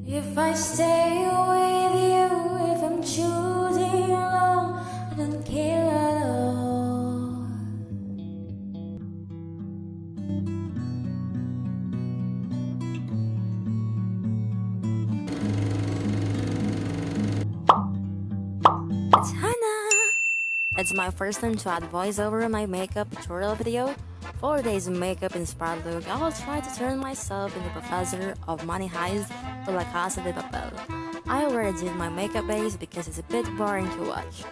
If I stay with you, if I'm choosing wrong, I don't care at all. It's Hannah! It's my first time to add voiceover in my makeup tutorial video. For today's makeup inspired look, I will try to turn myself into professor of money heist for La Casa De Papel. I already did my makeup base because it's a bit boring to watch.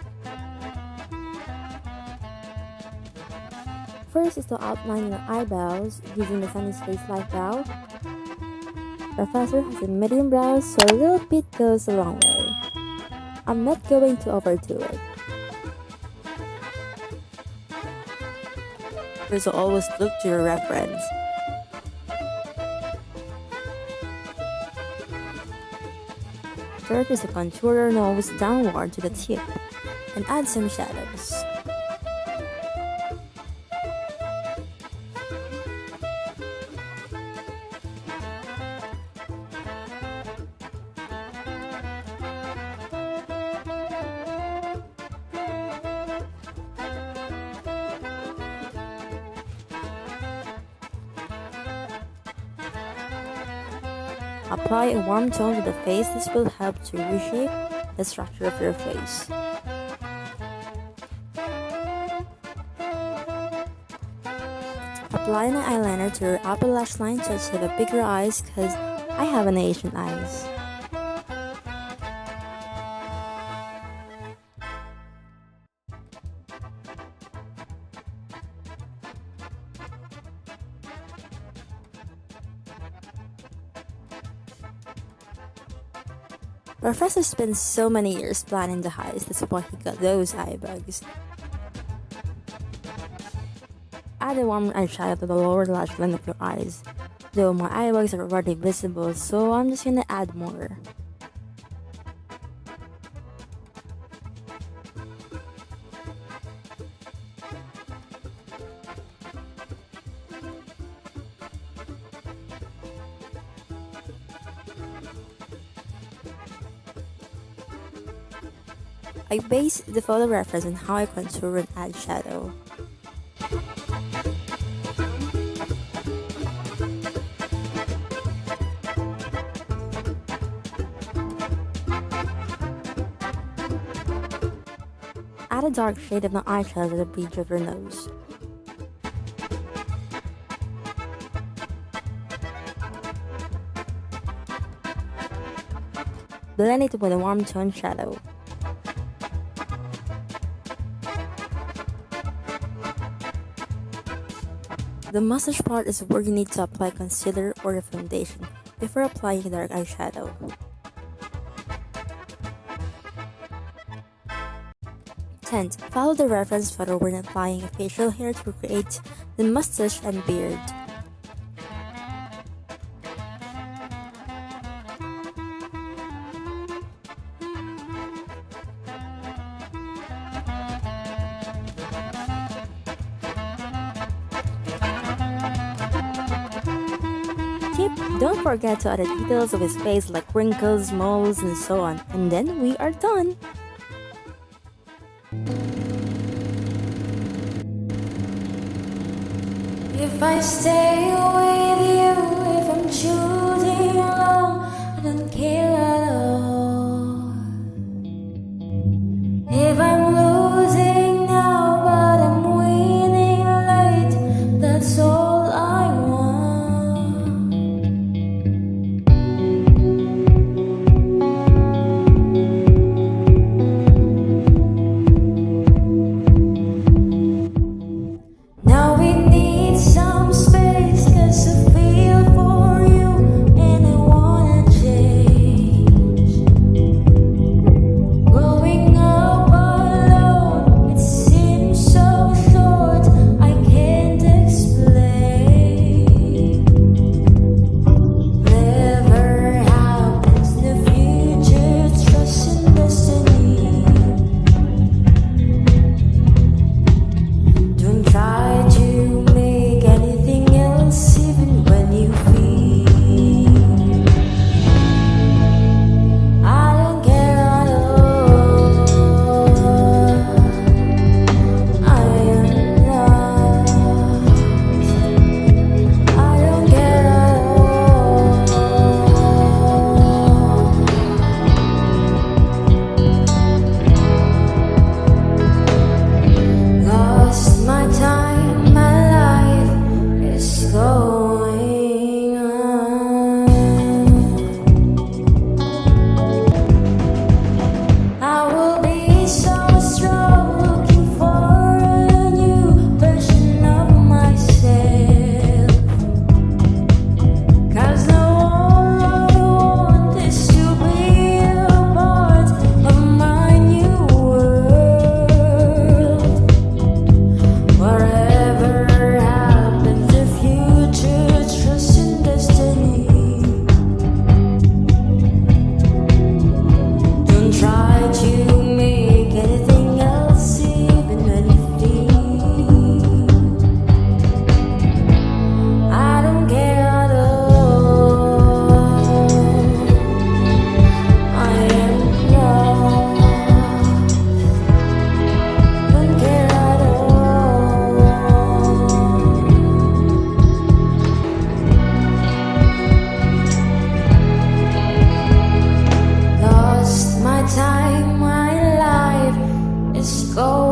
First is to outline your eyebrows using the Sunny's Face Light Brow. Professor has a medium brow, so a little bit goes a long way. I'm not going to overdo it. So always look to your reference. Third is to contour your nose downward to the tip and add some shadows. Apply a warm tone to the face. This will help to reshape the structure of your face. Apply an eyeliner to your upper lash line to achieve a bigger eyes because I have an Asian eyes. Professor spent so many years planning the heist, that's why he got those eye bugs. Add a warm eyeshadow to the lower lash line of your eyes. Though my eye bags are already visible, so I'm just gonna add more. I base the photo reference on how I contour and add shadow. Add a dark shade of my eyeshadow to the bridge of your nose. Blend it with a warm tone shadow. The mustache part is where you need to apply concealer or a foundation before applying dark eyeshadow. Tenth, follow the reference photo when applying a facial hair to create the mustache and beard. Don't forget to add the details of his face like wrinkles, moles, and so on. And then we are done! If I stay with you, if I'm choosing wrong, I don't care at all. If I'm losing now, but I'm winning late, that's all I want. Some space, 'cause I feel for you and I wanna change.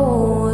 go.